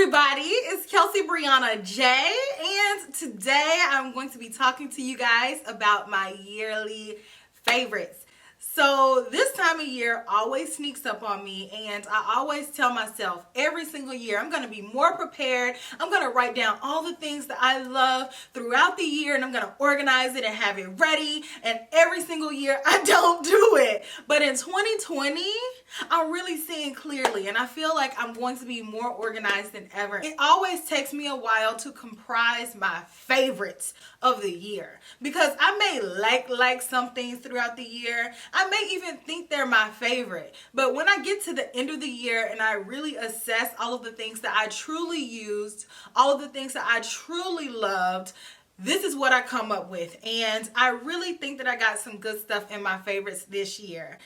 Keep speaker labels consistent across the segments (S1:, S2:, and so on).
S1: everybody, it's Kelsee Briana J, and today I'm going to be talking to you guys about my yearly favorites. So this time of year always sneaks up on me, and I always tell myself every single year I'm going to be more prepared. I'm going to write down all the things that I love throughout the year, and I'm going to organize it and have it ready, and every single year I don't do it. But in 2020, I'm really seeing clearly, and I feel like I'm going to be more organized than ever. It always takes me a while to comprise my favorites of the year, because I may like some things throughout the year. I may even think they're my favorite, but when I get to the end of the year and I really assess all of the things that I truly used, all of the things that I truly loved, this is what I come up with. And I really think that I got some good stuff in my favorites this year.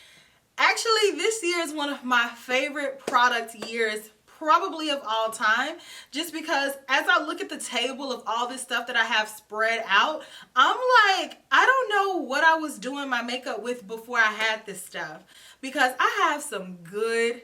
S1: Actually, this year is one of my favorite product years probably of all time, just because as I look at the table of all this stuff that I have spread out, I'm like, I don't know what I was doing my makeup with before I had this stuff, because I have some good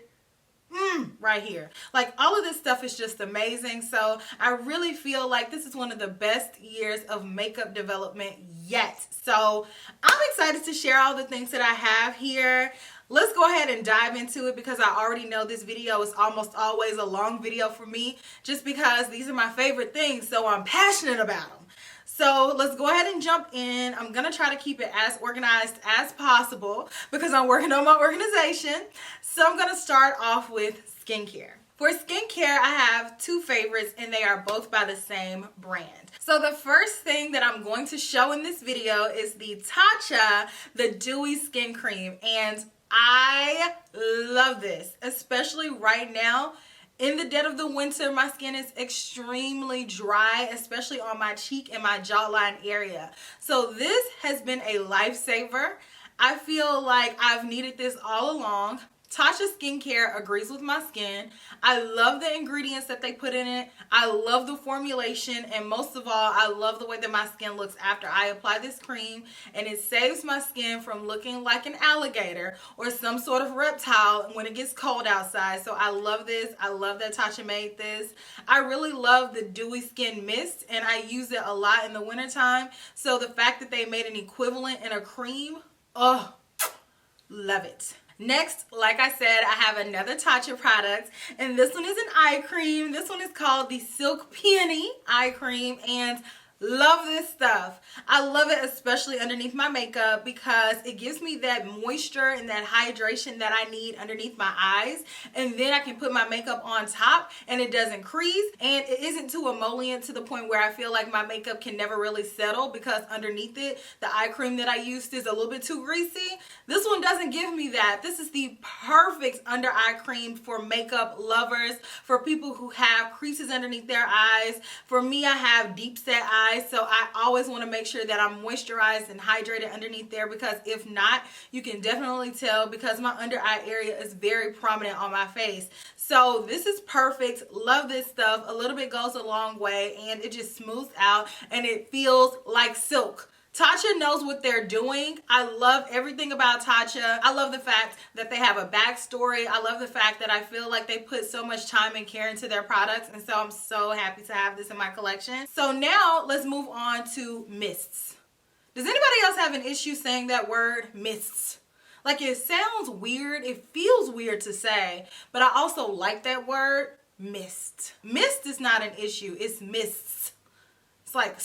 S1: right here. Like, all of this stuff is just amazing. So I really feel like this is one of the best years of makeup development yet. So I'm excited to share all the things that I have here. Let's go ahead and dive into it, because I already know this video is almost always a long video for me, just because these are my favorite things, so I'm passionate about them. So let's go ahead and jump in. I'm going to try to keep it as organized as possible because I'm working on my organization. So I'm going to start off with skincare. For skincare, I have two favorites, and they are both by the same brand. So the first thing that I'm going to show in this video is the TATCHA, the Dewy Skin Cream. And I love this, especially right now. In the dead of the winter, my skin is extremely dry, especially on my cheek and my jawline area. So this has been a lifesaver. I feel like I've needed this all along. TATCHA skincare agrees with my skin. I love the ingredients that they put in it. I love the formulation, and most of all, I love the way that my skin looks after I apply this cream, and it saves my skin from looking like an alligator or some sort of reptile when it gets cold outside. So I love this. I love that TATCHA made this. I really love the Dewy Skin Mist, and I use it a lot in the wintertime. So the fact that they made an equivalent in a cream, oh, love it. Next, like I said, I have another TATCHA product, and this one is an eye cream. This one is called the Silk Peony Eye Cream, and love this stuff. I love it, especially underneath my makeup, because it gives me that moisture and that hydration that I need underneath my eyes, and then I can put my makeup on top and it doesn't crease, and it isn't too emollient to the point where I feel like my makeup can never really settle, because underneath it, the eye cream that I used is a little bit too greasy. This one doesn't give me that. This is the perfect under eye cream for makeup lovers, for people who have creases underneath their eyes. For me, I have deep set eyes, so I always want to make sure that I'm moisturized and hydrated underneath there, because if not, you can definitely tell, because my under eye area is very prominent on my face. So this is perfect. Love this stuff. A little bit goes a long way, and it just smooths out and it feels like silk. TATCHA knows what they're doing. I love everything about TATCHA. I love the fact that they have a backstory. I love the fact that I feel like they put so much time and care into their products, and so I'm so happy to have this in my collection. So now let's move on to mists. Does anybody else have an issue saying that word, mists? Like, it sounds weird. It feels weird to say, but I also like that word, mist. Mist is not an issue. It's mists. It's like,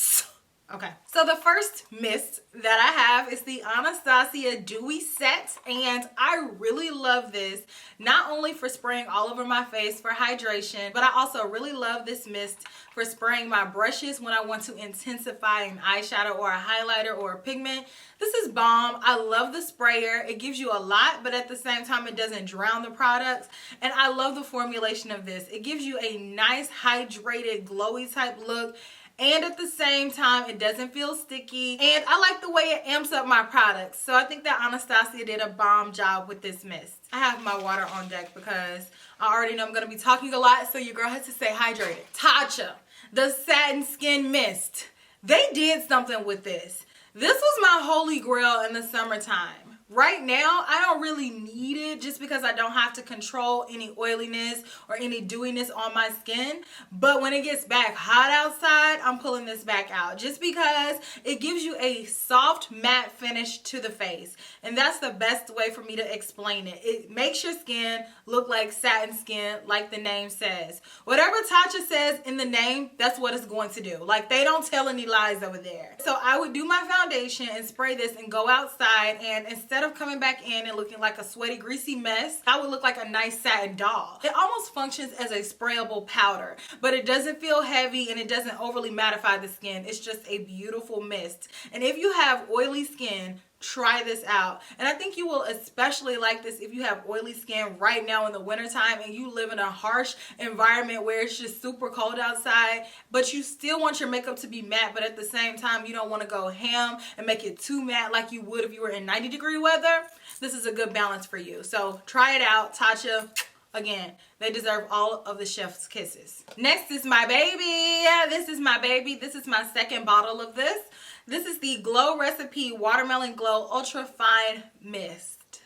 S1: okay, so the first mist that I have is the Anastasia Dewy Set, and I really love this, not only for spraying all over my face for hydration, but I also really love this mist for spraying my brushes when I want to intensify an eyeshadow or a highlighter or a pigment. This is bomb. I love the sprayer. It gives you a lot, but at the same time, it doesn't drown the products, and I love the formulation of this. It gives you a nice hydrated, glowy type look, and at the same time, it doesn't feel sticky, and I like the way it amps up my products. So I think that Anastasia did a bomb job with this mist. I have my water on deck because I already know I'm going to be talking a lot, so your girl has to stay hydrated. TATCHA, the Satin Skin Mist. They did something with this. This was my holy grail in the summertime. Right now, I don't really need it just because I don't have to control any oiliness or any dewiness on my skin. But when it gets back hot outside, I'm pulling this back out just because it gives you a soft matte finish to the face. And that's the best way for me to explain it. It makes your skin look like satin skin, like the name says. Whatever TATCHA says in the name, that's what it's going to do. Like, they don't tell any lies over there. So I would do my foundation and spray this and go outside, and instead of coming back in and looking like a sweaty, greasy mess, I would look like a nice satin doll. It almost functions as a sprayable powder, but it doesn't feel heavy and it doesn't overly mattify the skin. It's just a beautiful mist. And if you have oily skin, try this out. And I think you will especially like this if you have oily skin right now in the wintertime and you live in a harsh environment where it's just super cold outside, but you still want your makeup to be matte, but at the same time you don't want to go ham and make it too matte like you would if you were in 90-degree weather. This is a good balance for you. So try it out. TATCHA, again, they deserve all of the chef's kisses. Next is my baby. This is my baby. This is my second bottle of this. This is the Glow Recipe Watermelon Glow Ultra Fine Mist.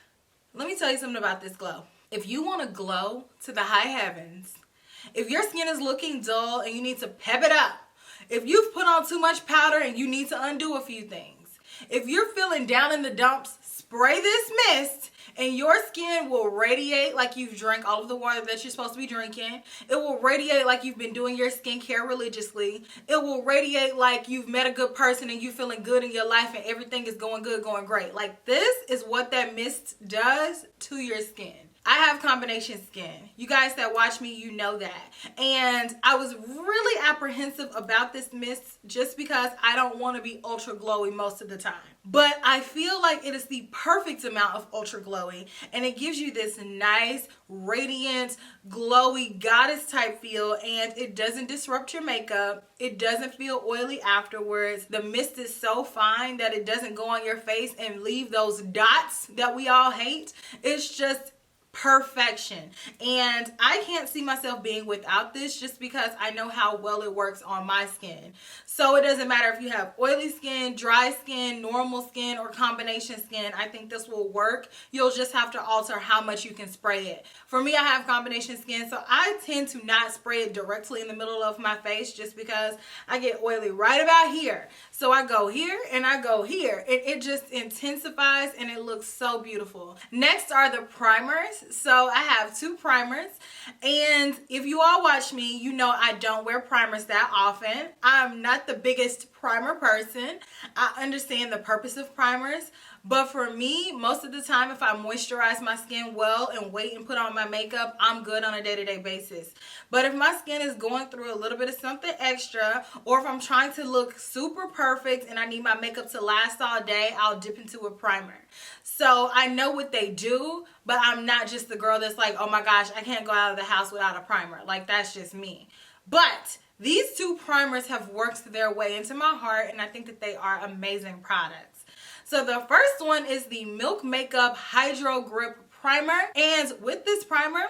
S1: Let me tell you something about this glow. If you want to glow to the high heavens, if your skin is looking dull and you need to pep it up, if you've put on too much powder and you need to undo a few things, if you're feeling down in the dumps, spray this mist and your skin will radiate like you've drank all of the water that you're supposed to be drinking. It will radiate like you've been doing your skincare religiously. It will radiate like you've met a good person and you're feeling good in your life and everything is going good, going great. Like, this is what that mist does to your skin. I have combination skin. You guys that watch me, you know that. And I was really apprehensive about this mist just because I don't want to be ultra glowy most of the time. But I feel like it is the perfect amount of ultra glowy, and it gives you this nice, radiant, glowy goddess type feel, and it doesn't disrupt your makeup. It doesn't feel oily afterwards. The mist is so fine that it doesn't go on your face and leave those dots that we all hate. It's just perfection, and I can't see myself being without this just because I know how well it works on my skin. So it doesn't matter if you have oily skin, dry skin, normal skin, or combination skin. I think this will work. You'll just have to alter how much you can spray it. For me, I have combination skin, so I tend to not spray it directly in the middle of my face just because I get oily right about here. So I go here and I go here. It just intensifies and it looks so beautiful. Next are the primers. So I have two primers, and if you all watch me, you know I don't wear primers that often. I'm not the biggest primer person. I understand the purpose of primers, but for me, most of the time, if I moisturize my skin well and wait and put on my makeup, I'm good on a day-to-day basis. But if my skin is going through a little bit of something extra, or if I'm trying to look super perfect and I need my makeup to last all day, I'll dip into a primer. So I know what they do, but I'm not just the girl that's like, oh my gosh, I can't go out of the house without a primer. Like, that's just me. But these two primers have worked their way into my heart, and I think that they are amazing products. So the first one is the Milk Makeup Hydro Grip Primer. And with this primer,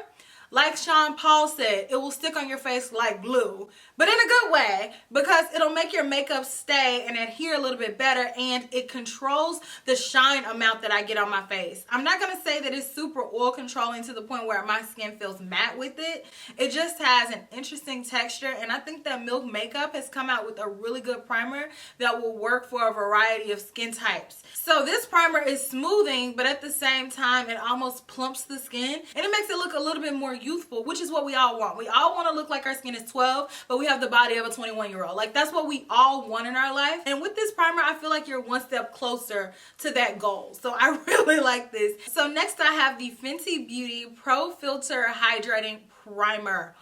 S1: like Sean Paul said, it will stick on your face like glue, but in a good way, because it'll make your makeup stay and adhere a little bit better, and it controls the shine amount that I get on my face. I'm not going to say that it's super oil controlling to the point where my skin feels matte with it. It just has an interesting texture, and I think that Milk Makeup has come out with a really good primer that will work for a variety of skin types. So this primer is smoothing, but at the same time, it almost plumps the skin, and it makes it look a little bit more youthful, which is what we all want. We all want to look like our skin is 12, but we have the body of a 21-year-old. Like, that's what we all want in our life. And with this primer, I feel like you're one step closer to that goal. So I really like this. So next I have the Fenty Beauty Pro Filter Hydrating Primer.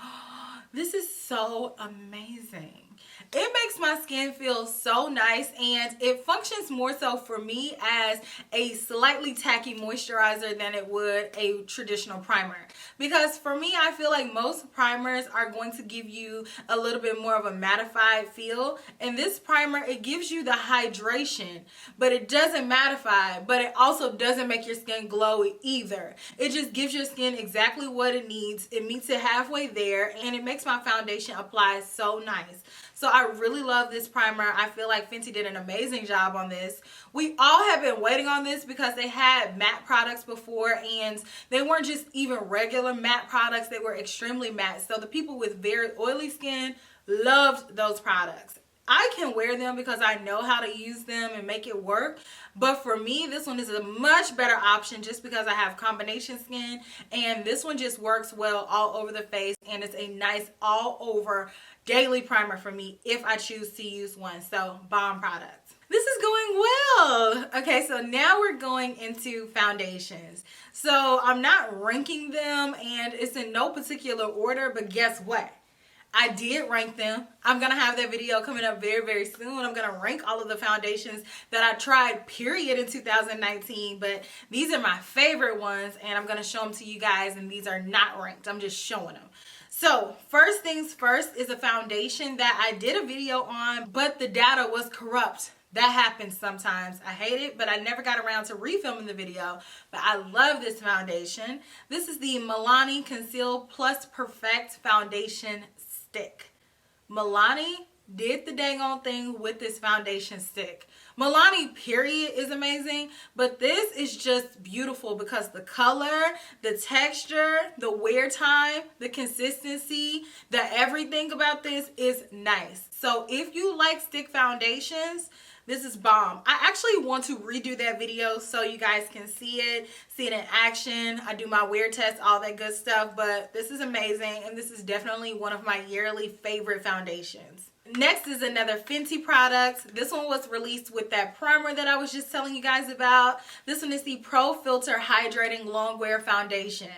S1: This is so amazing. It makes my skin feel so nice, and it functions more so for me as a slightly tacky moisturizer than it would a traditional primer. Because for me, I feel like most primers are going to give you a little bit more of a mattified feel. And this primer, it gives you the hydration, but it doesn't mattify, but it also doesn't make your skin glowy either. It just gives your skin exactly what it needs. It meets it halfway there, and it makes my foundation apply so nice. So I really love this primer. I feel like Fenty did an amazing job on this. We all have been waiting on this because they had matte products before, and they weren't just even regular matte products. They were extremely matte. So the people with very oily skin loved those products. I can wear them because I know how to use them and make it work. But for me, this one is a much better option just because I have combination skin. And this one just works well all over the face. And it's a nice all over daily primer for me if I choose to use one. So bomb product. This is going well. Okay, so now we're going into foundations. So I'm not ranking them and it's in no particular order, but guess what? I did rank them. I'm going to have that video coming up very, very soon. I'm going to rank all of the foundations that I tried, period, in 2019. But these are my favorite ones, and I'm going to show them to you guys, and these are not ranked. I'm just showing them. So first things first is a foundation that I did a video on, but the data was corrupt. That happens sometimes. I hate it, but I never got around to refilming the video. But I love this foundation. This is the MILANI Conceal Plus Perfect Foundation Stick. MILANI did the dang on thing with this foundation stick. MILANI period is amazing, but this is just beautiful because the color, the texture, the wear time, the consistency, the everything about this is nice. So if you like stick foundations, this is bomb. I actually want to redo that video so you guys can see it in action. I do my wear test, all that good stuff, but this is amazing, and this is definitely one of my yearly favorite foundations. Next is another Fenty product. This one was released with that primer that I was just telling you guys about. This one is the Pro Filter Hydrating Longwear Foundation.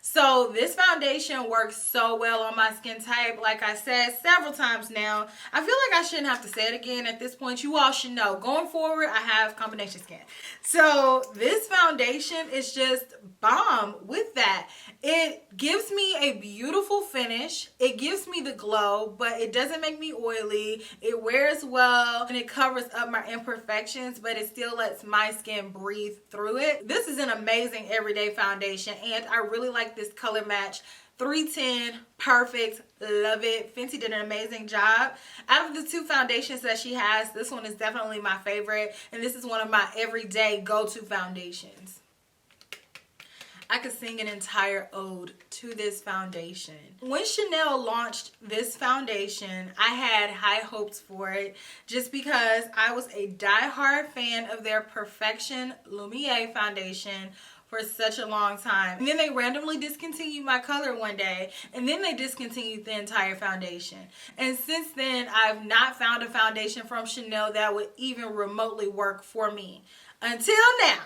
S1: So this foundation works so well on my skin type. Like I said several times now, I feel like I shouldn't have to say it again at this point. You all should know. Going forward, I have combination skin. So this foundation is just bomb with that. It gives me a beautiful finish. It gives me the glow, but it doesn't make me oily. It wears well, and it covers up my imperfections, but it still lets my skin breathe through it. This is an amazing everyday foundation, and I really like this color match. 310, perfect, love it. Fenty did an amazing job. Out of the two foundations that she has, this one is definitely my favorite, and this is one of my everyday go-to foundations. I could sing an entire ode to this foundation. When Chanel launched this foundation, I had high hopes for it just because I was a diehard fan of their Perfection Lumiere foundation for such a long time. And then they randomly discontinued my color one day, and then they discontinued the entire foundation. And since then, I've not found a foundation from Chanel that would even remotely work for me. Until now.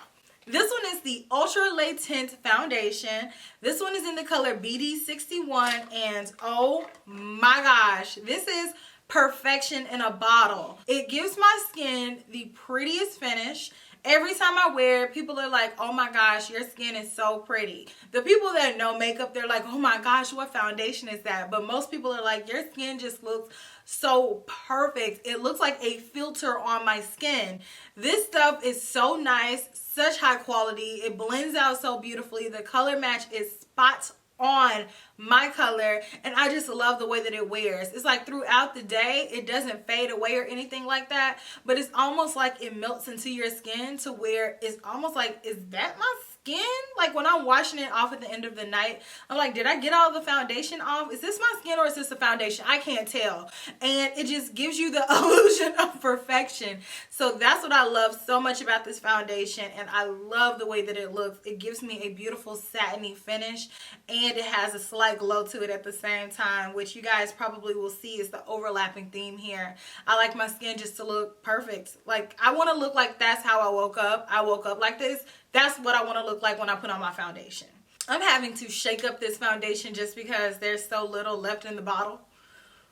S1: This one is the Ultra Le Tint Foundation. This one is in the color BD61, and oh my gosh, this is perfection in a bottle. It gives my skin the prettiest finish. Every time I wear it, people are like, oh my gosh, your skin is so pretty. The people that know makeup, they're like, oh my gosh, what foundation is that? But most people are like, your skin just looks so perfect. It looks like a filter on my skin. This stuff is so nice, such high quality. It blends out so beautifully. The color match is spot on my color, and I just love the way that it wears. It's like throughout the day, it doesn't fade away or anything like that, but it's almost like it melts into your skin to where it's almost like, is that my skin? Like when I'm washing it off at the end of the night, I'm like, did I get all the foundation off? Is this my skin or is this the foundation? I can't tell. And it just gives you the illusion of perfection. So that's what I love so much about this foundation, and I love the way that it looks. It gives me a beautiful satiny finish, and it has a slight glow to it at the same time, which you guys probably will see is the overlapping theme here. I like my skin just to look perfect. Like, I want to look like that's how I woke up. I woke up like this. That's what I want to look like when I put on my foundation. I'm having to shake up this foundation just because there's so little left in the bottle.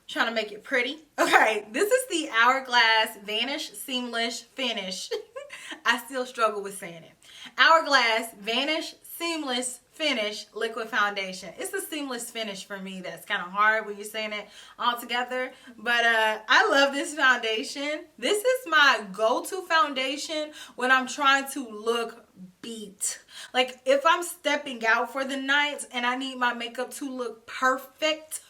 S1: Trying to make it pretty. Okay, this is the Hourglass Vanish Seamless Finish. I still struggle with saying it. Hourglass Vanish Seamless Finish Liquid Foundation. It's a seamless finish for me that's kind of hard when you're saying it all together. But I love this foundation. This is my go-to foundation when I'm trying to look beat. Like if I'm stepping out for the night and I need my makeup to look perfect,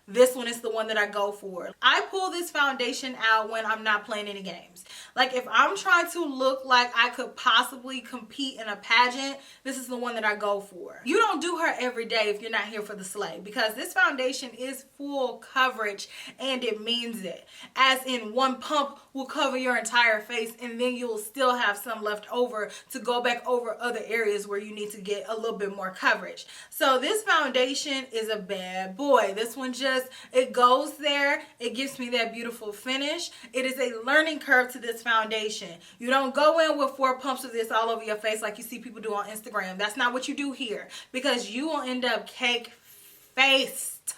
S1: this one is the one that I go for. I pull this foundation out when I'm not playing any games. Like if I'm trying to look like I could possibly compete in a pageant, this is the one that I go for. You don't do her every day if you're not here for the slay, because this foundation is full coverage and it means it. As in, one pump will cover your entire face and then you'll still have some left over to go back over other areas where you need to get a little bit more coverage. So this foundation is a bad boy. This one just, it goes there. It gives me that beautiful finish. It is a learning curve to this foundation. You don't go in with 4 pumps of this all over your face like you see people do on Instagram. That's not what you do here, because you will end up cake faced.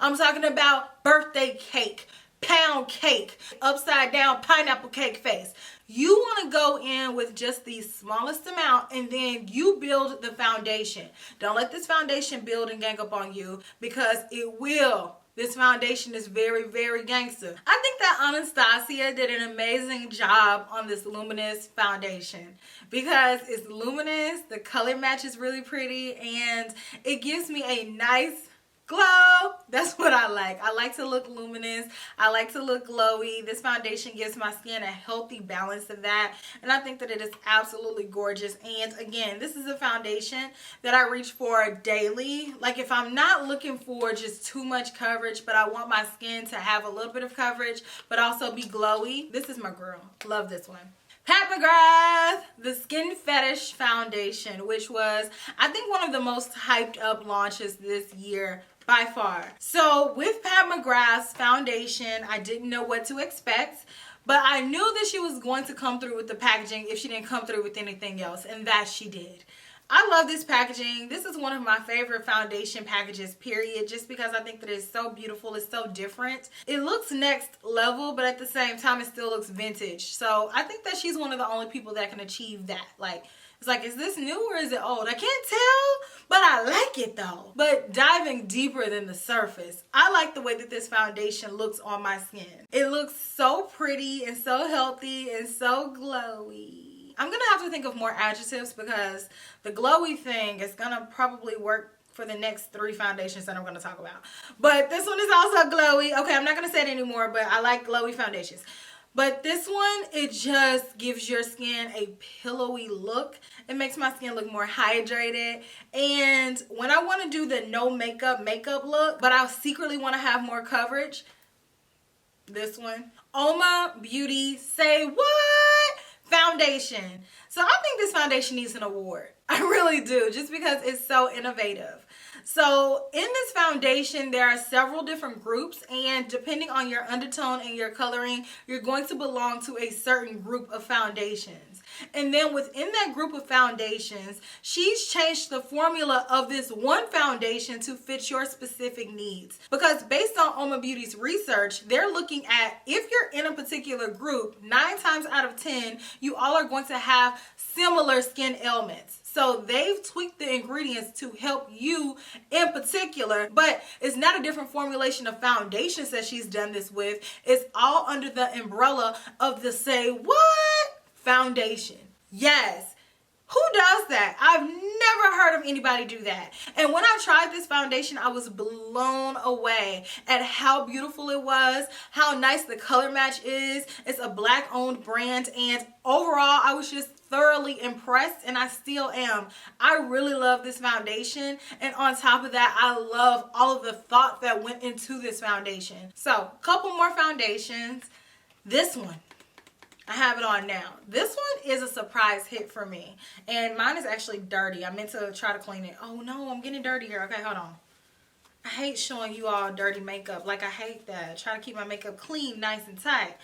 S1: I'm talking about birthday cake, pound cake, upside down pineapple cake face. You want to go in with just the smallest amount and then you build the foundation. Don't let this foundation build and gang up on you, because it will. This foundation is very, very gangster. I think that Anastasia did an amazing job on this luminous foundation, because it's luminous, the color match is really pretty, and it gives me a nice glow. That's what I like. I like to look luminous. I like to look glowy. This foundation gives my skin a healthy balance of that, and I think that it is absolutely gorgeous. And again, this is a foundation that I reach for daily. Like if I'm not looking for just too much coverage, but I want my skin to have a little bit of coverage but also be glowy, this is my girl. Love this one. Pat McGrath, the Skin Fetish Foundation, which was, I think, one of the most hyped up launches this year by far. So with Pat McGrath's foundation, I didn't know what to expect, but I knew that she was going to come through with the packaging if she didn't come through with anything else, and that she did. I love this packaging. This is one of my favorite foundation packages, period, just because I think that it's so beautiful. It's so different. It looks next level, but at the same time, it still looks vintage. So I think that she's one of the only people that can achieve that. Like, it's like, is this new or is it old? I can't tell, but I like it though. But diving deeper than the surface, I like the way that this foundation looks on my skin. It looks so pretty and so healthy and so glowy. I'm gonna have to think of more adjectives, because the glowy thing is gonna probably work for the next 3 foundations that I'm gonna talk about. But this one is also glowy. Okay, I'm not gonna say it anymore, but I like glowy foundations. But this one, it just gives your skin a pillowy look. It makes my skin look more hydrated. And when I want to do the no makeup look, but I secretly want to have more coverage, this one, Oma Beauty Say What Foundation. So I think this foundation needs an award. I really do, just because it's so innovative. So in this foundation, there are several different groups, and depending on your undertone and your coloring, you're going to belong to a certain group of foundations. And then within that group of foundations, she's changed the formula of this one foundation to fit your specific needs. Because based on Oma Beauty's research, they're looking at, if you're in a particular group, 9 times out of 10, you all are going to have similar skin ailments. So they've tweaked the ingredients to help you in particular, but it's not a different formulation of foundations that she's done this with. It's all under the umbrella of the Say What foundation. Yes. Who does that? I've never heard of anybody do that. And when I tried this foundation, I was blown away at how beautiful it was, how nice the color match is. It's a Black-owned brand, and overall, I was just thoroughly impressed, and I still am. I really love this foundation, and on top of that, I love all of the thought that went into this foundation. So, a couple more foundations. This one, I have it on now. This one is a surprise hit for me, and mine is actually dirty. I meant to try to clean it. Oh no, I'm getting dirty here. Okay, hold on. I hate showing you all dirty makeup. Like, I hate that. I try to keep my makeup clean, nice and tight.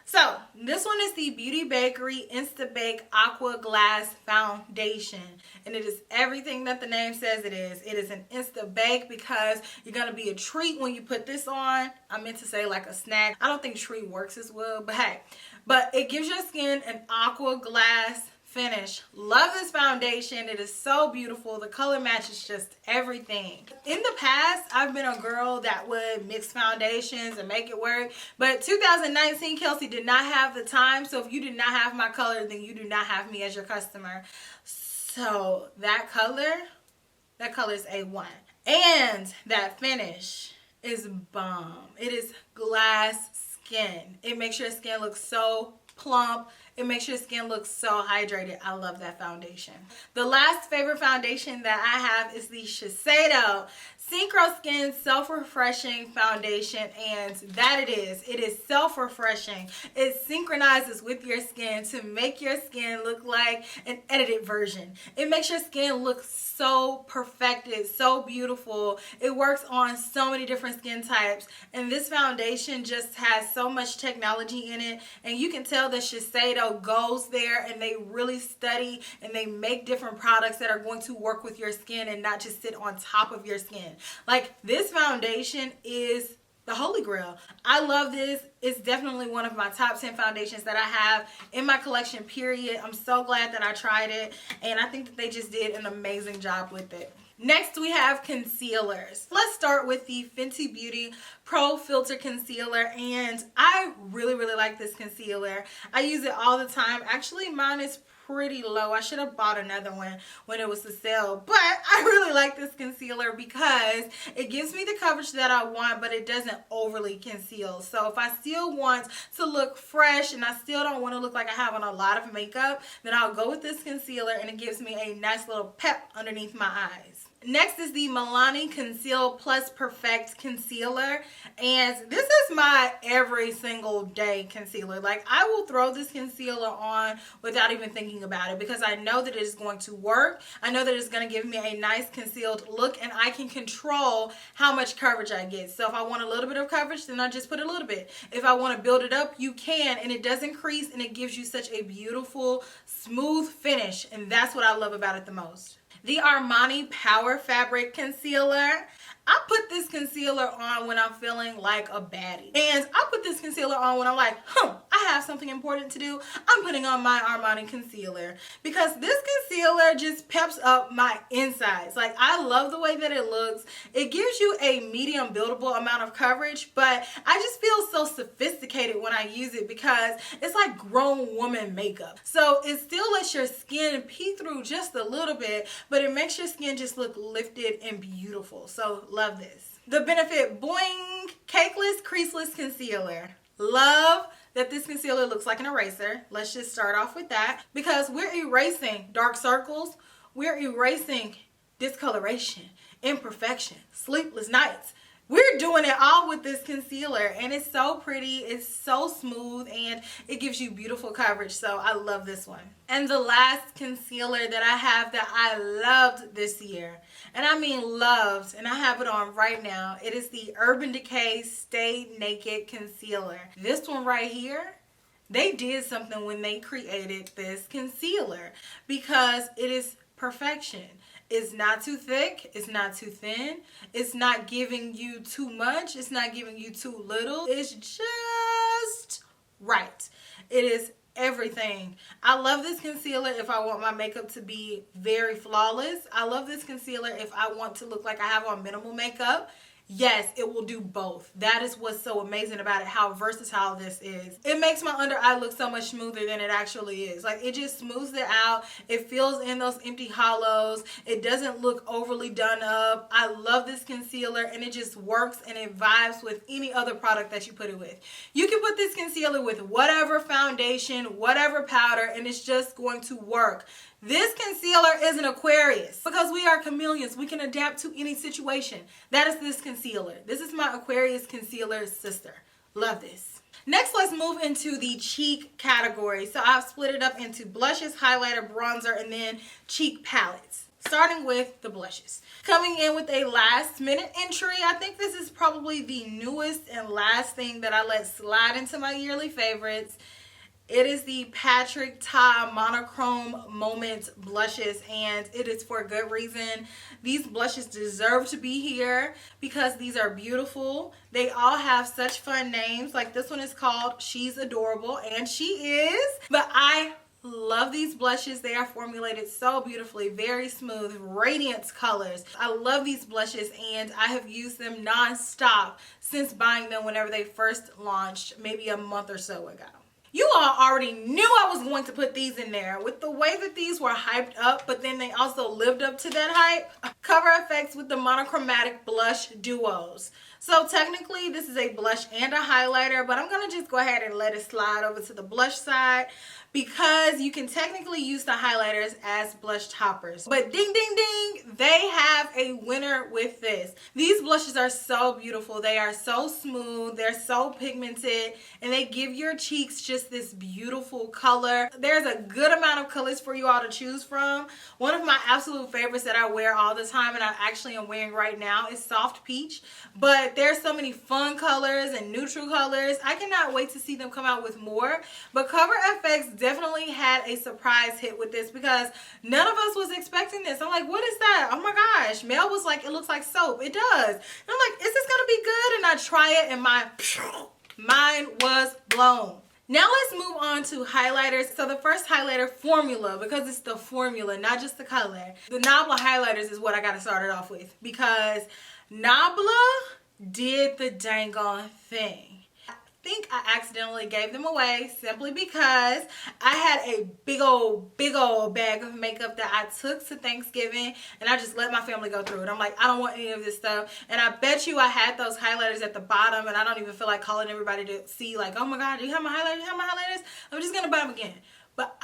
S1: So, this one is the Beauty Bakery Insta Bake Aqua Glass Foundation. And it is everything that the name says it is. It is an Insta Bake because you're going to be a treat when you put this on. I meant to say like a snack. I don't think treat works as well, but hey. But it gives your skin an aqua glass finish. Love this foundation. It is so beautiful. The color match is just everything. In the past, I've been a girl that would mix foundations and make it work, but 2019, Kelsey did not have the time. So if you did not have my color, then you do not have me as your customer. So that color is A1, and that finish is bomb. It is glass skin. It makes your skin look so plump. It makes your skin look so hydrated. I love that foundation. The last favorite foundation that I have is the Shiseido Synchro Skin Self-Refreshing Foundation, and that it is. It is self-refreshing. It synchronizes with your skin to make your skin look like an edited version. It makes your skin look so perfected, so beautiful. It works on so many different skin types, and this foundation just has so much technology in it, and you can tell that Shiseido goes there and they really study and they make different products that are going to work with your skin and not just sit on top of your skin. Like, this foundation is the holy grail. I love this. It's definitely one of my top 10 foundations that I have in my collection, period. I'm so glad that I tried it, and I think that they just did an amazing job with it. Next, we have concealers. Let's start with the Fenty Beauty Pro Filter Concealer, and I really like this concealer. I use it all the time. Actually, mine is pretty low. I should have bought another one when it was a sale, but I really like this concealer because it gives me the coverage that I want, but it doesn't overly conceal. So if I still want to look fresh and I still don't want to look like I have on a lot of makeup, then I'll go with this concealer, and it gives me a nice little pep underneath my eyes. Next is the MILANI Conceal Plus Perfect Concealer, and this is my every single day concealer. Like, I will throw this concealer on without even thinking about it because I know that it is going to work. I know that it's going to give me a nice concealed look, and I can control how much coverage I get. So if I want a little bit of coverage, then I just put a little bit. If I want to build it up, you can, and it doesn't crease, and it gives you such a beautiful, smooth finish, and that's what I love about it the most. The Armani Power Fabric Concealer. I put this concealer on when I'm feeling like a baddie. And I put this concealer on when I'm like, I have something important to do. I'm putting on my Armani concealer. Because this concealer just peps up my insides. Like, I love the way that it looks. It gives you a medium buildable amount of coverage, but I just feel so sophisticated when I use it because it's like grown woman makeup. So it still lets your skin peek through just a little bit, but it makes your skin just look lifted and beautiful. So love this. The Benefit Boing Cakeless Creaseless Concealer. Love that this concealer looks like an eraser. Let's just start off with that because we're erasing dark circles. We're erasing discoloration, imperfection, sleepless nights. We're doing it all with this concealer, and it's so pretty, it's so smooth, and it gives you beautiful coverage, so I love this one. And the last concealer that I have that I loved this year, and I mean loved, and I have it on right now, it is the Urban Decay Stay Naked Concealer. This one right here, they did something when they created this concealer because it is perfection. It's not too thick, it's not too thin, it's not giving you too much, it's not giving you too little. It's just right. It is everything. I love this concealer if I want my makeup to be very flawless. I love this concealer if I want to look like I have on minimal makeup. Yes, it will do both. That is what's so amazing about it, how versatile this is. It makes my under eye look so much smoother than it actually is. Like, it just smooths it out. It fills in those empty hollows. It doesn't look overly done up. I love this concealer, and it just works and it vibes with any other product that you put it with. You can put this concealer with whatever foundation, whatever powder, and it's just going to work. This concealer is an Aquarius because we are chameleons. We can adapt to any situation. That is this concealer. This is my Aquarius concealer sister. Love this. Next, let's move into the cheek category. So I've split it up into blushes, highlighter, bronzer, and then cheek palettes. Starting with the blushes. Coming in with a last minute entry. I think this is probably the newest and last thing that I let slide into my yearly favorites. It is the Patrick Ta Monochrome Moment blushes, and it is for a good reason. These blushes deserve to be here because these are beautiful. They all have such fun names. Like, this one is called She's Adorable, and she is. But I love these blushes. They are formulated so beautifully, very smooth, radiant colors. I love these blushes, and I have used them non-stop since buying them whenever they first launched, maybe a month or so ago. You all already knew I was going to put these in there with the way that these were hyped up, but then they also lived up to that hype. Cover FX with the monochromatic blush duos. So technically this is a blush and a highlighter, but I'm going to just go ahead and let it slide over to the blush side because you can technically use the highlighters as blush toppers. But ding ding ding, they have a winner with this. These blushes are so beautiful. They are so smooth, they're so pigmented, and they give your cheeks just this beautiful color. There's a good amount of colors for you all to choose from. One of my absolute favorites that I wear all the time, and I actually am wearing right now, is Soft Peach. But there's so many fun colors and neutral colors. I cannot wait to see them come out with more. But Cover FX definitely had a surprise hit with this because none of us was expecting this. I'm like, what is that? Oh my gosh. Mel was like, it looks like soap. It does. And I'm like, is this gonna be good? And I try it and my mind was blown. Now let's move on to highlighters. So the first highlighter formula, because it's the formula, not just the color. The Nabla highlighters is what I got to start it off with because Nabla did the dang on thing. I think I accidentally gave them away simply because I had a big old bag of makeup that I took to Thanksgiving and I just let my family go through it. I'm like, I don't want any of this stuff. And I bet you I had those highlighters at the bottom and I don't even feel like calling everybody to see like, oh my God, do you have my highlighters? Do you have my highlighters? I'm just going to buy them again. But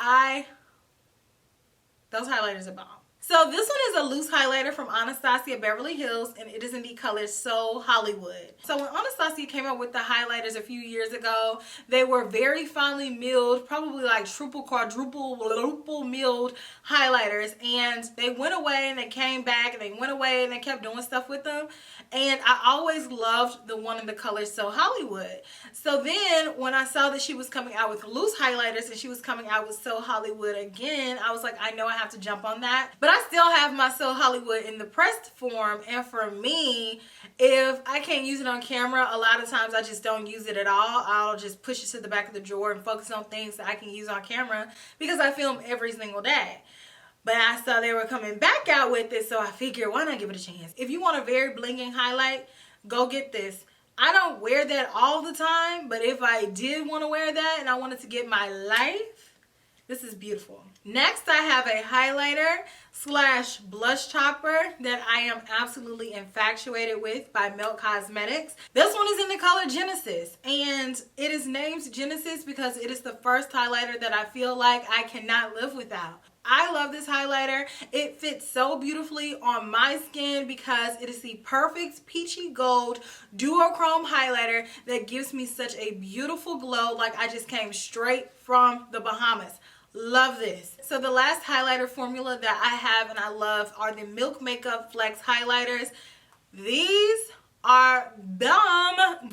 S1: those highlighters are bomb. So this one is a loose highlighter from Anastasia Beverly Hills, and it is in the color So Hollywood. So when Anastasia came out with the highlighters a few years ago, they were very finely milled, probably like triple, quadruple milled highlighters, and they went away and they came back and they went away and they kept doing stuff with them. And I always loved the one in the color So Hollywood. So then when I saw that she was coming out with loose highlighters and she was coming out with So Hollywood again, I was like, I know I have to jump on that. But I still have my So Hollywood in the pressed form, and for me, if I can't use it on camera, a lot of times I just don't use it at all. I'll just push it to the back of the drawer and focus on things that I can use on camera because I film every single day. But I saw they were coming back out with it, so I figured, why not give it a chance? If you want a very blinging highlight, go get this. I don't wear that all the time, but if I did want to wear that and I wanted to get my life, this is beautiful. Next, I have a highlighter slash blush topper that I am absolutely infatuated with by Milk Cosmetics. This one is in the color Genesis, and it is named Genesis because it is the first highlighter that I feel like I cannot live without. I love this highlighter. It fits so beautifully on my skin because it is the perfect peachy gold duochrome highlighter that gives me such a beautiful glow like I just came straight from the Bahamas. Love this. So the last highlighter formula that I have and I love are the Milk Makeup Flex highlighters. These are bomb.com.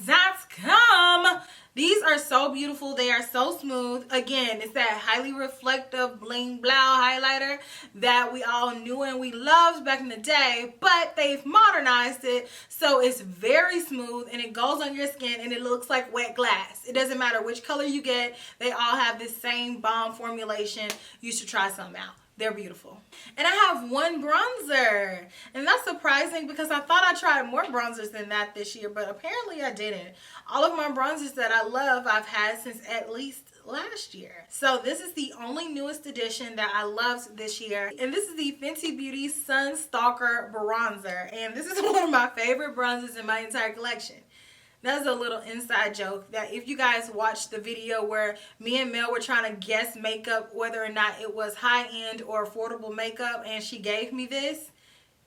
S1: These are so beautiful. They are so smooth. Again, it's that highly reflective bling blow highlighter that we all knew and we loved back in the day, but they've modernized it so it's very smooth and it goes on your skin and it looks like wet glass. It doesn't matter which color you get. They all have this same bomb formulation. You should try some out. They're beautiful. And I have one bronzer. And that's surprising because I thought I tried more bronzers than that this year, but apparently I didn't. All of my bronzers that I love, I've had since at least last year. So this is the only newest addition that I loved this year. And this is the Fenty Beauty Sun Stalker Bronzer. And this is one of my favorite bronzers in my entire collection. That's a little inside joke that if you guys watched the video where me and Mel were trying to guess makeup, whether or not it was high-end or affordable makeup, and she gave me this.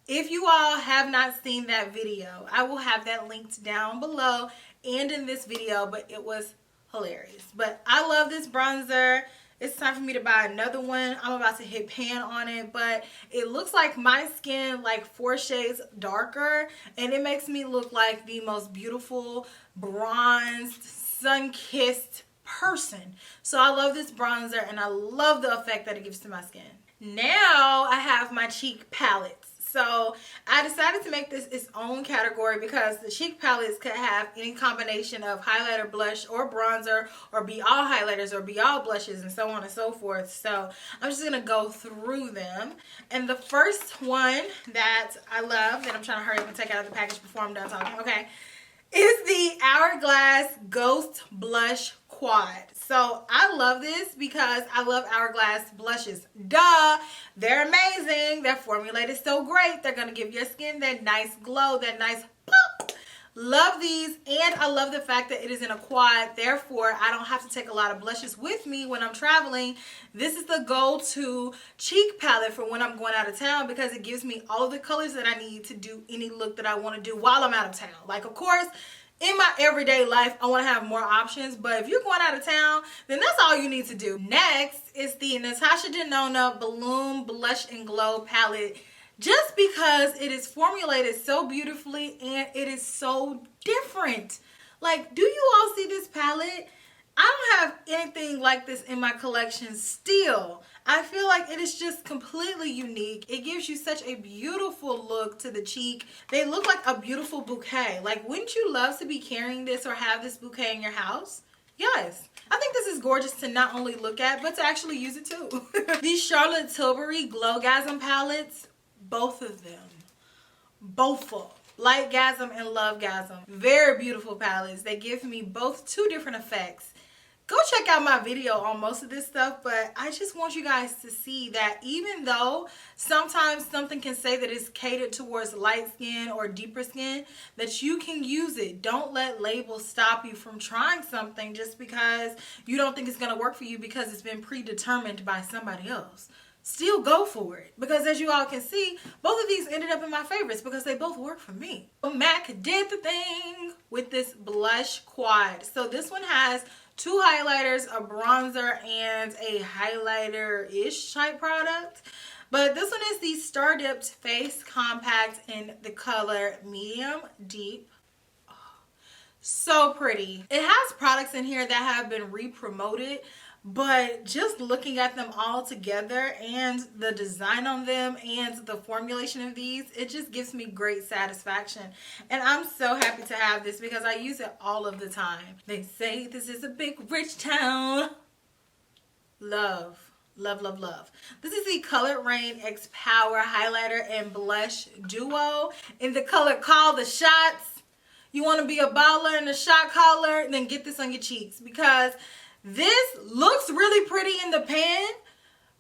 S1: If you all have not seen that video, I will have that linked down below and in this video, but it was hilarious. But I love this bronzer. It's time for me to buy another one. I'm about to hit pan on it, but it looks like my skin like 4 shades darker, and it makes me look like the most beautiful, bronzed, sun-kissed person. So I love this bronzer, and I love the effect that it gives to my skin. Now I have my cheek palettes. So I decided to make this its own category because the cheek palettes could have any combination of highlighter, blush, or bronzer, or be all highlighters, or be all blushes, and so on and so forth. So I'm just going to go through them. And the first one that I love, that I'm trying to hurry up and take out of the package before I'm done talking, okay, is the Hourglass Ghost Blush Quad. So I love this because I love Hourglass blushes. Duh, they're amazing. They're formulated so great. They're going to give your skin that nice glow, that nice pop. Love these, and I love the fact that it is in a quad, therefore I don't have to take a lot of blushes with me when I'm traveling. This is the go-to cheek palette for when I'm going out of town because it gives me all of the colors that I need to do any look that I want to do while I'm out of town. Like, of course, in my everyday life, I want to have more options, but if you're going out of town, then that's all you need to do. Next is the Natasha Denona Balloon Blush and Glow palette. Just because it is formulated so beautifully and it is so different. Like, do you all see this palette? I don't have anything like this in my collection still. I feel like it is just completely unique. It gives you such a beautiful look to the cheek. They look like a beautiful bouquet. Like, wouldn't you love to be carrying this or have this bouquet in your house? Yes. I think this is gorgeous to not only look at, but to actually use it too. These Charlotte Tilbury Glowgasm palettes, both of them, both of Lightgasm and Lovegasm, very beautiful palettes. They give me both two different effects. Go check out my video on most of this stuff, but I just want you guys to see that even though sometimes something can say that it's catered towards light skin or deeper skin, that you can use it. Don't let labels stop you from trying something just because you don't think it's going to work for you because it's been predetermined by somebody else. Still go for it, because as you all can see, both of these ended up in my favorites because they both work for me. MAC did the thing with this blush quad. So this one has two highlighters, a bronzer, and a highlighter-ish type product. But this one is the Star Dipped Face Compact in the color Medium Deep. Oh, so pretty. It has products in here that have been re-promoted, but just looking at them all together and the design on them and the formulation of these, it just gives me great satisfaction. And I'm so happy to have this because I use it all of the time. They say this is a big rich town. Love, love, love, love. This is the Color Rain X Power Highlighter and Blush Duo in the color Call the Shots. You want to be a baller and a shot caller? Then get this on your cheeks because this looks really pretty in the pan,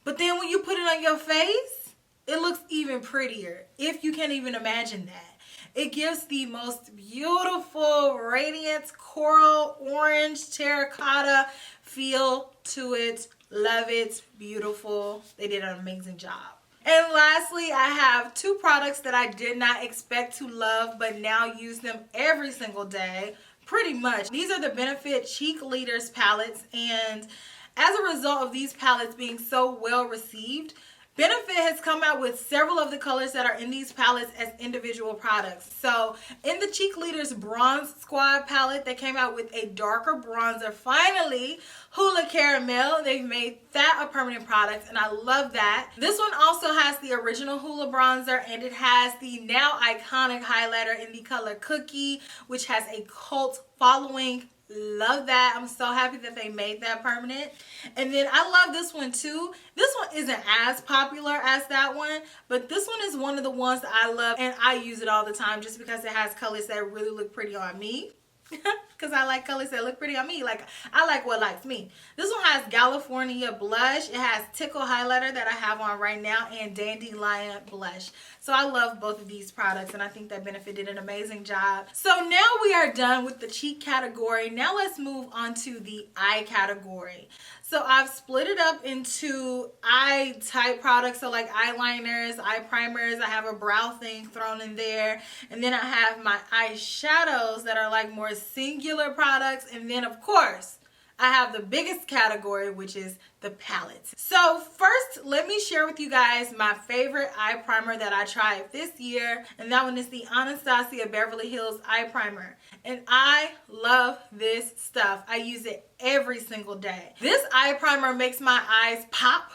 S1: but then when you put it on your face, it looks even prettier, if you can even imagine that. It gives the most beautiful radiance coral orange terracotta feel to it. Love it. Beautiful. They did an amazing job. And lastly, I have two products that I did not expect to love, but now use them every single day. Pretty much. These are the Benefit Cheek Leaders palettes, and as a result of these palettes being so well received, Benefit has come out with several of the colors that are in these palettes as individual products. So in the Cheek Leaders Bronze Squad palette, they came out with a darker bronzer. Finally, Hula Caramel. They've made that a permanent product, and I love that. This one also has the original Hula bronzer, and it has the now iconic highlighter in the color Cookie, which has a cult following. Love that. I'm so happy that they made that permanent. And then I love this one too. This one isn't as popular as that one, but this one is one of the ones that I love, and I use it all the time just because it has colors that really look pretty on me. Because I like colors that look pretty on me. Like, I like what likes me. This one has California Blush. It has Tickle Highlighter that I have on right now, and Dandelion Blush. So I love both of these products, and I think that Benefit did an amazing job. So now we are done with the cheek category. Now let's move on to the eye category. So I've split it up into eye type products, so like eyeliners, eye primers. I have a brow thing thrown in there, and then I have my eyeshadows that are like more singular products, and then of course I have the biggest category, which is the palettes. So first, let me share with you guys my favorite eye primer that I tried this year, and that one is the Anastasia Beverly Hills Eye Primer. And I love this stuff. I use it every single day. This eye primer makes my eyes pop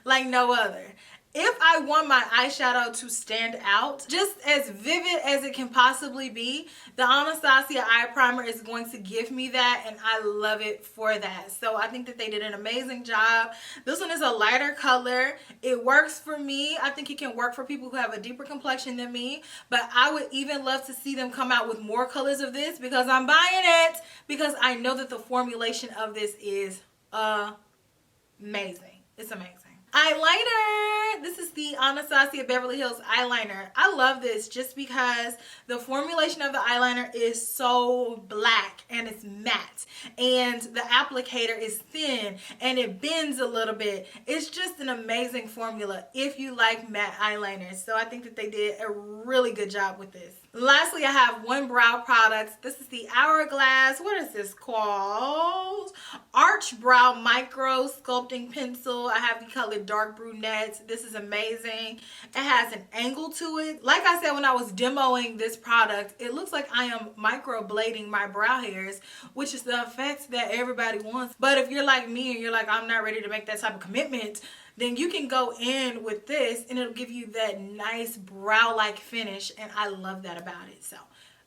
S1: like no other. If I want my eyeshadow to stand out, just as vivid as it can possibly be, the Anastasia eye primer is going to give me that, and I love it for that. So I think that they did an amazing job. This one is a lighter color. It works for me. I think it can work for people who have a deeper complexion than me, but I would even love to see them come out with more colors of this because I'm buying it, because I know that the formulation of this is amazing. It's amazing. Eyeliner. This is the Anastasia Beverly Hills eyeliner. I love this just because the formulation of the eyeliner is so black and it's matte, and the applicator is thin and it bends a little bit. It's just an amazing formula if you like matte eyeliners. So I think that they did a really good job with this. Lastly, I have one brow product. This is the Hourglass. What is this called? Arch Brow Micro Sculpting Pencil. I have the color Dark Brunette. This is amazing. It has an angle to it. Like I said when I was demoing this product, it looks like I am microblading my brow hairs, which is the effect that everybody wants. But if you're like me and you're like, I'm not ready to make that type of commitment, then you can go in with this and it'll give you that nice brow-like finish, and I love that about it. So,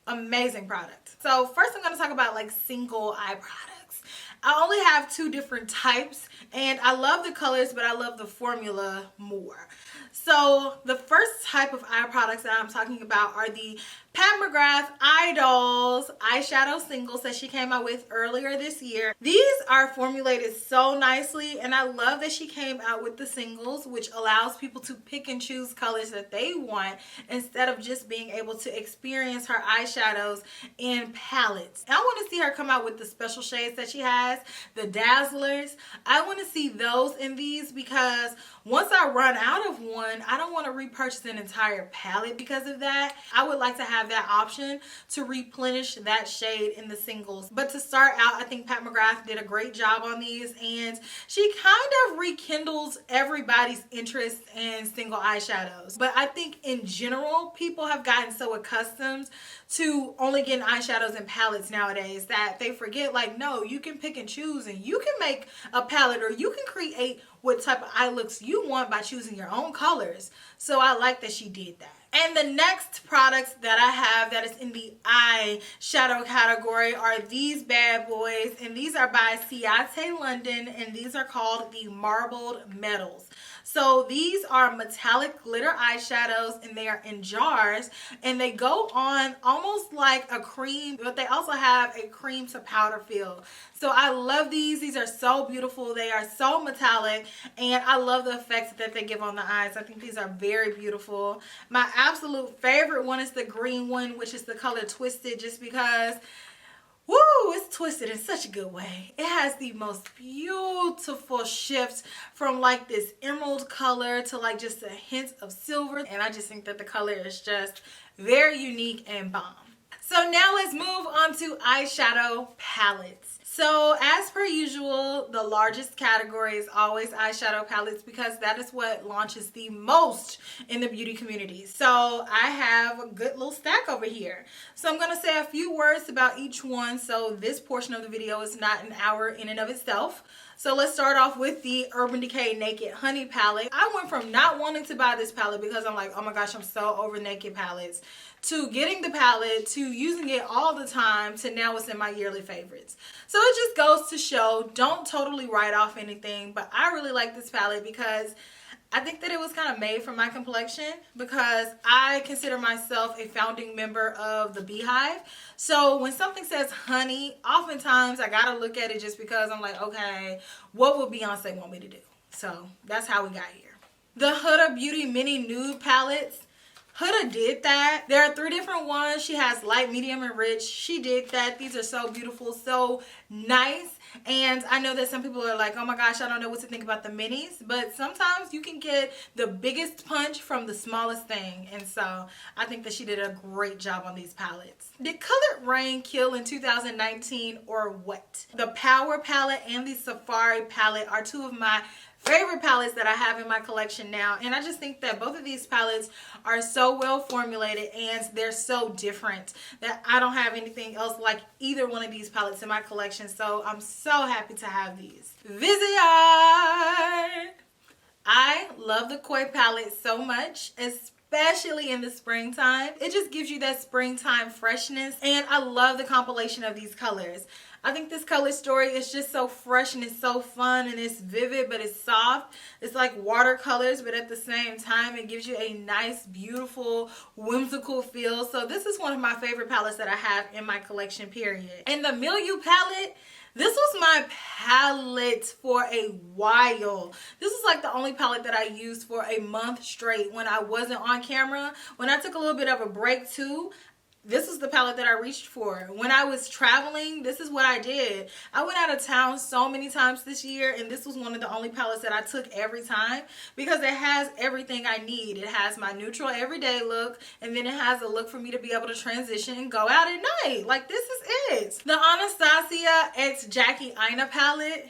S1: amazing product. So, first I'm going to talk about like single eye products. I only have two different types, and I love the colors, but I love the formula more. So, the first type of eye products that I'm talking about are the Pat McGrath Idolls eyeshadow singles that she came out with earlier this year. These are formulated so nicely, and I love that she came out with the singles, which allows people to pick and choose colors that they want instead of just being able to experience her eyeshadows in palettes. And I want to see her come out with the special shades that she has, the Dazzlers. I want to see those in these because once I run out of one, I don't want to repurchase an entire palette because of that. I would like to have that option to replenish that shade in the singles. But to start out, I think Pat McGrath did a great job on these, and she kind of rekindles everybody's interest in single eyeshadows. But I think in general, people have gotten so accustomed to only getting eyeshadows and palettes nowadays that they forget, like, no, you can pick and choose, and you can make a palette, or you can create what type of eye looks you want by choosing your own colors. So I like that she did that. And the next products that I have that is in the eyeshadow category are these bad boys, and these are by Ciate London, and these are called the Marbled Metals. So these are metallic glitter eyeshadows, and they are in jars, and they go on almost like a cream, but they also have a cream to powder feel. So I love these. These are so beautiful. They are so metallic, and I love the effects that they give on the eyes. I think these are very beautiful. My absolute favorite one is the green one, which is the color Twisted, just because woo, it's twisted in such a good way. It has the most beautiful shift from like this emerald color to like just a hint of silver. And I just think that the color is just very unique and bomb. So now let's move on to eyeshadow palettes. So as per usual, the largest category is always eyeshadow palettes because that is what launches the most in the beauty community. So I have a good little stack over here. So I'm going to say a few words about each one. So this portion of the video is not an hour in and of itself. So let's start off with the Urban Decay Naked Honey palette. I went from not wanting to buy this palette because I'm like, oh my gosh, I'm so over naked palettes, to getting the palette, to using it all the time, to now it's in my yearly favorites. So it just goes to show, don't totally write off anything, but I really like this palette because I think that it was kind of made for my complexion, because I consider myself a founding member of the Beehive. So when something says honey, oftentimes I gotta look at it just because I'm like, okay, what would Beyonce want me to do? So that's how we got here. The Huda Beauty Mini Nude Palettes. Huda did that. There are 3 different ones. She has light, medium, and rich. She did that. These are so beautiful, so nice. And I know that some people are like, oh my gosh, I don't know what to think about the minis. But sometimes you can get the biggest punch from the smallest thing. And so I think that she did a great job on these palettes. Did Colored Rain kill in 2019 or what? The Power palette and the Safari palette are 2 of my favorite palettes that I have in my collection now, and I just think that both of these palettes are so well formulated and they're so different that I don't have anything else like either one of these palettes in my collection, so I'm so happy to have these. Viseart! I love the Koi palette so much, especially in the springtime. It just gives you that springtime freshness, and I love the compilation of these colors. I think this color story is just so fresh and it's so fun and it's vivid, but it's soft. It's like watercolors, but at the same time it gives you a nice, beautiful, whimsical feel. So this is one of my favorite palettes that I have in my collection, period. And the Milieu palette, This was my palette for a while. This is like the only palette that I used for a month straight when I wasn't on camera. When I took a little bit of a break too, this is the palette that I reached for. When I was traveling, this is what I did. I went out of town so many times this year, and this was one of the only palettes that I took every time because it has everything I need. It has my neutral everyday look, and then it has a look for me to be able to transition and go out at night. Like, this is it. The Anastasia X Jackie Aina palette.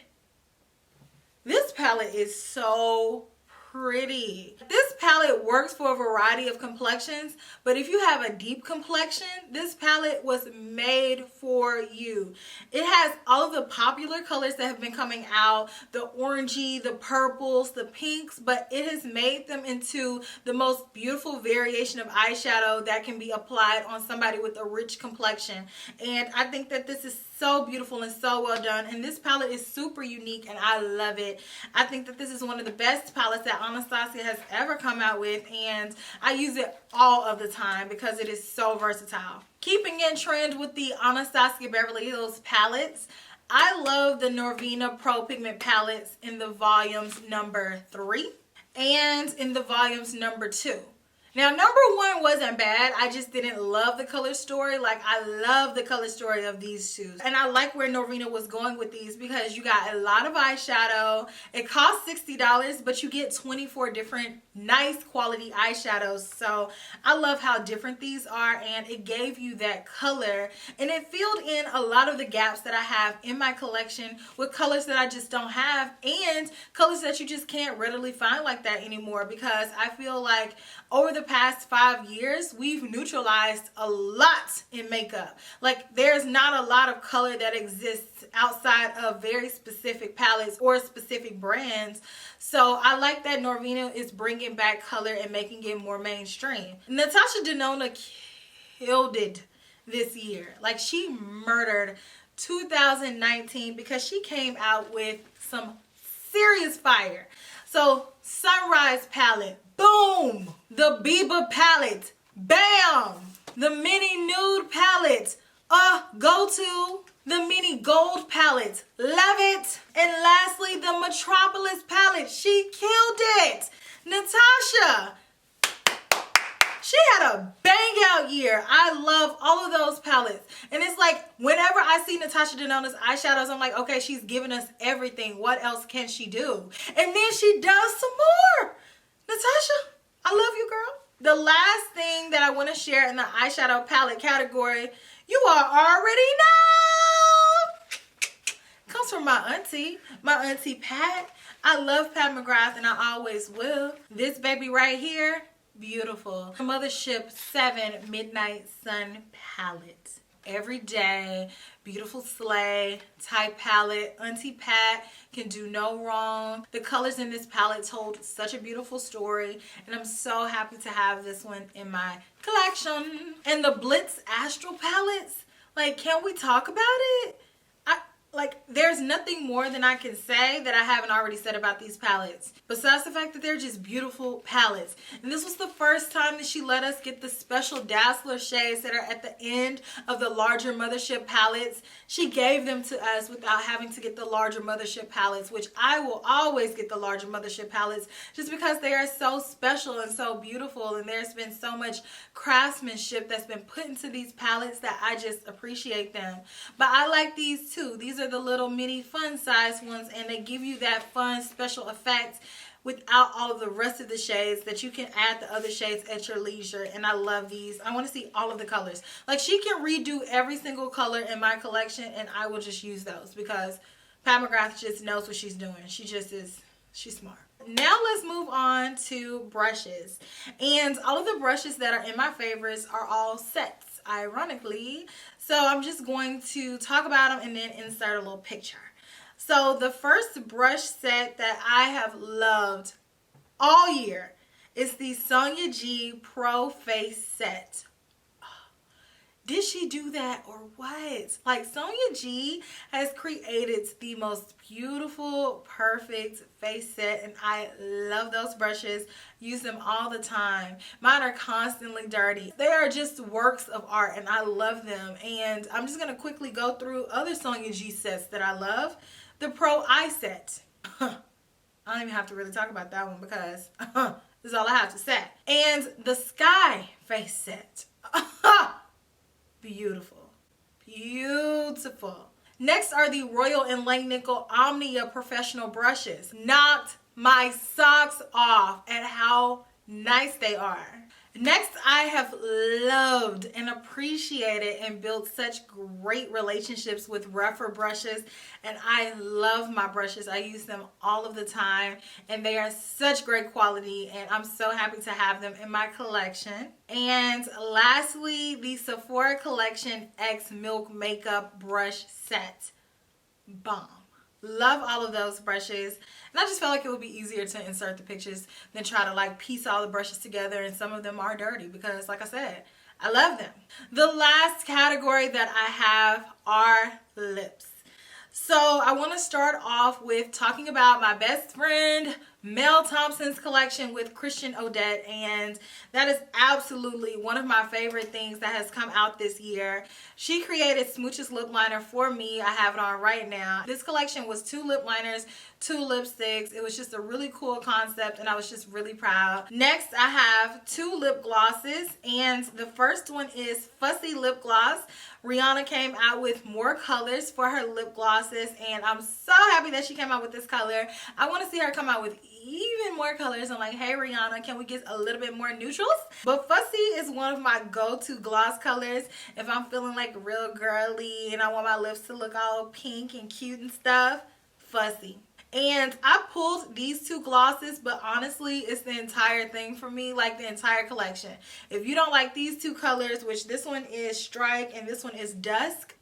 S1: This palette is so pretty. This palette works for a variety of complexions, but if you have a deep complexion, this palette was made for you. It has all of the popular colors that have been coming out, the orangey, the purples, the pinks, but it has made them into the most beautiful variation of eyeshadow that can be applied on somebody with a rich complexion. And I think that this is so beautiful and so well done, and this palette is super unique and I love it. I think that this is one of the best palettes that Anastasia has ever come out with, and I use it all of the time because it is so versatile. Keeping in trend with the Anastasia Beverly Hills palettes, I love the Norvina Pro Pigment palettes in the volumes number 3 and in the volumes number 2. Now, number 1 wasn't bad. I just didn't love the color story. Like, I love the color story of these two. And I like where Norvina was going with these because you got a lot of eyeshadow. It costs $60, but you get 24 different nice quality eyeshadows. So I love how different these are, and it gave you that color. And it filled in a lot of the gaps that I have in my collection with colors that I just don't have and colors that you just can't readily find like that anymore, because I feel like over the past 5 years, we've neutralized a lot in makeup. Like, there's not a lot of color that exists outside of very specific palettes or specific brands. So I like that Norvina is bringing back color and making it more mainstream. Natasha Denona killed it this year. Like, she murdered 2019 because she came out with some serious fire. So, Sunrise palette, boom! The Biba palette, bam! The Mini Nude palette, go to. The Mini Gold palette, love it. And lastly, the Metropolis palette, she killed it. Natasha, she had a bang out year. I love all of those palettes. And it's like, whenever I see Natasha Denona's eyeshadows, I'm like, okay, she's giving us everything. What else can she do? And then she does some more. Natasha, I love you, girl. The last thing that I want to share in the eyeshadow palette category, you are already know, comes from my auntie Pat. I love Pat McGrath, and I always will. This baby right here, beautiful. Mothership 7 Midnight Sun palette. Everyday, beautiful slay type palette. Auntie Pat can do no wrong. The colors in this palette told such a beautiful story, and I'm so happy to have this one in my collection. And the Blitz Astral palettes, like, can we talk about it? Like, there's nothing more than I can say that I haven't already said about these palettes, besides the fact that they're just beautiful palettes. And this was the first time that she let us get the special Dazzler shades that are at the end of the larger Mothership palettes. She gave them to us without having to get the larger Mothership palettes, which I will always get the larger Mothership palettes just because they are so special and so beautiful, and there's been so much craftsmanship that's been put into these palettes that I just appreciate them. But I like these too. These are the little mini fun size ones, and they give you that fun special effect without all of the rest of the shades that you can add the other shades at your leisure. And I love these. I want to see all of the colors. Like, she can redo every single color in my collection, and I will just use those because Pat McGrath just knows what she's doing. She just is, she's smart. Now let's move on to brushes. And all of the brushes that are in my favorites are all sets, ironically. So I'm just going to talk about them and then insert a little picture. So the first brush set that I have loved all year is the Sonia G Pro Face Set. Did she do that or what? Like, Sonia G has created the most beautiful, perfect face set, and I love those brushes. Use them all the time. Mine are constantly dirty. They are just works of art, and I love them. And I'm just going to quickly go through other Sonia G sets that I love. The Pro Eye Set. I don't even have to really talk about that one because this is all I have to say. And the Sky Face Set. Beautiful. Beautiful. Next are the Royal and Langnickel Omnia Professional Brushes. Knocked my socks off at how nice they are. Next, I have loved and appreciated and built such great relationships with Rephr Brushes, and I love my brushes. I use them all of the time, and they are such great quality, and I'm so happy to have them in my collection. And lastly, the Sephora Collection X Milk Makeup Brush Set. Bomb. Love all of those brushes, and I just felt like it would be easier to insert the pictures than try to like piece all the brushes together, and some of them are dirty because, like I said, I love them. The last category that I have are lips. So I want to start off with talking about my best friend Mel Thompson's collection with Christian Audette, and that is absolutely one of my favorite things that has come out this year. She created Smooches lip liner for me. I have it on right now. This collection was 2 lip liners, 2 lipsticks. It was just a really cool concept, and I was just really proud. Next, I have 2 lip glosses, and the first one is Fussy Lip Gloss. Briana came out with more colors for her lip glosses, and I'm so happy that she came out with this color. I want to see her come out with even more colors. I'm like, hey Briana, can we get a little bit more neutrals? But Fussy is one of my go-to gloss colors if I'm feeling like real girly and I want my lips to look all pink and cute and stuff. Fussy. And I pulled these 2 glosses, but honestly, it's the entire thing for me, like the entire collection. If you don't like these 2 colors, which this one is Strike and this one is Dusk,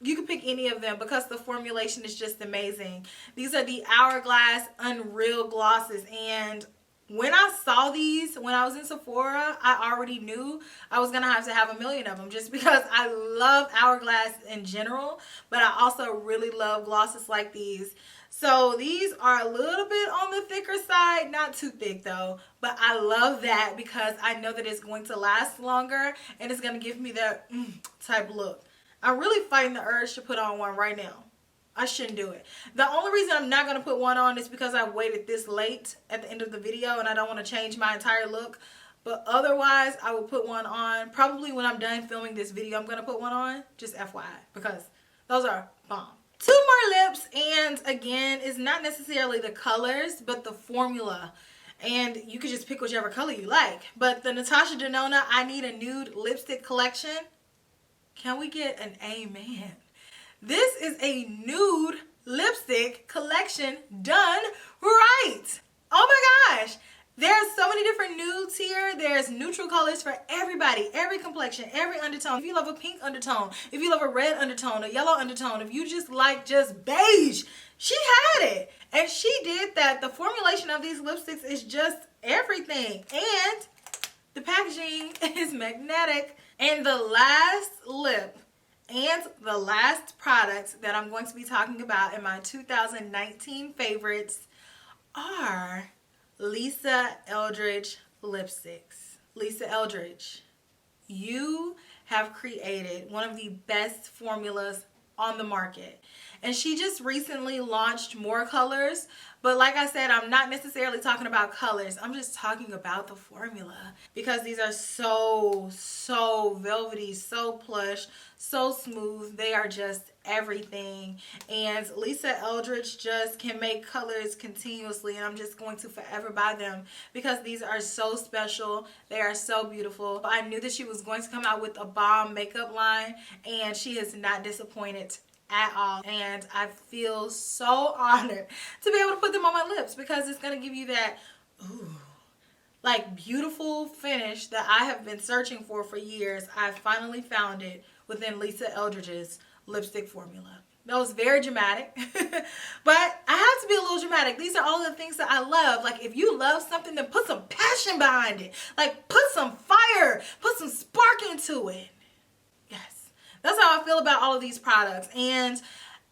S1: you can pick any of them because the formulation is just amazing. These are the Hourglass Unreal glosses, and when I saw these when I was in Sephora, I already knew I was gonna have to have a million of them just because I love Hourglass in general, but I also really love glosses like these. So these are a little bit on the thicker side, not too thick though, but I love that because I know that it's going to last longer and it's going to give me that type look. I'm really fighting the urge to put on one right now. I shouldn't do it. The only reason I'm not going to put one on is because I waited this late at the end of the video and I don't want to change my entire look. But otherwise, I will put one on. Probably when I'm done filming this video, I'm going to put one on. Just FYI, because those are bomb. 2 more lips, and again, it's not necessarily the colors, but the formula. And you can just pick whichever color you like. But the Natasha Denona I Need a Nude Lipstick Collection, can we get an amen? This is a nude lipstick collection done right. Oh my gosh. There's so many different nudes here. There's neutral colors for everybody, every complexion, every undertone. If you love a pink undertone, if you love a red undertone, a yellow undertone, if you just like just beige, she had it. And she did that. The formulation of these lipsticks is just everything. And the packaging is magnetic. And the last lip and the last product that I'm going to be talking about in my 2019 favorites are Lisa Eldridge lipsticks. Lisa Eldridge, you have created one of the best formulas on the market. And she just recently launched more colors, but like I said, I'm not necessarily talking about colors. I'm just talking about the formula because these are so velvety, so plush, so smooth. They are just everything. And Lisa Eldridge just can make colors continuously, and I'm just going to forever buy them because these are so special. They are so beautiful. I knew that she was going to come out with a bomb makeup line, and she has not disappointed at all. And I feel so honored to be able to put them on my lips because it's going to give you that like beautiful finish that I have been searching for years. I finally found it within Lisa Eldridge's lipstick formula. That was very dramatic, but I have to be a little dramatic. These are all the things that I love. Like, if you love something, then put some passion behind it. Like, put some fire, put some spark into it. That's how I feel about all of these products. And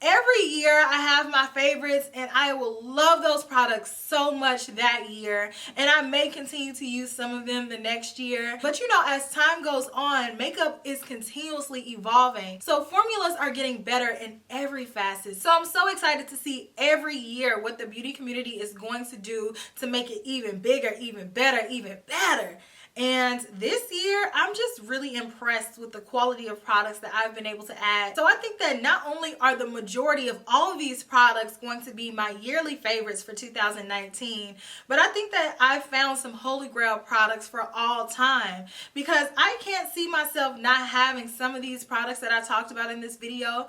S1: every year I have my favorites, and I will love those products so much that year, and I may continue to use some of them the next year. But you know, as time goes on, makeup is continuously evolving, so formulas are getting better in every facet. So I'm so excited to see every year what the beauty community is going to do to make it even bigger, even better, even better. And this year, I'm just really impressed with the quality of products that I've been able to add. So I think that not only are the majority of all of these products going to be my yearly favorites for 2019, but I think that I've found some holy grail products for all time, because I can't see myself not having some of these products that I talked about in this video.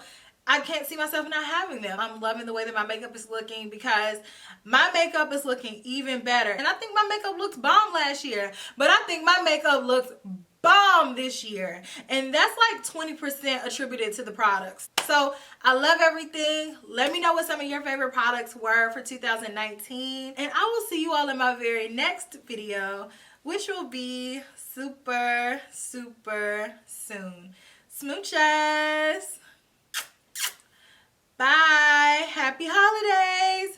S1: I can't see myself not having them. I'm loving the way that my makeup is looking, because my makeup is looking even better. And I think my makeup looked bomb last year, but I think my makeup looks bomb this year. And that's like 20% attributed to the products. So I love everything. Let me know what some of your favorite products were for 2019. And I will see you all in my very next video, which will be super, super soon. Smooches. Bye. Happy holidays.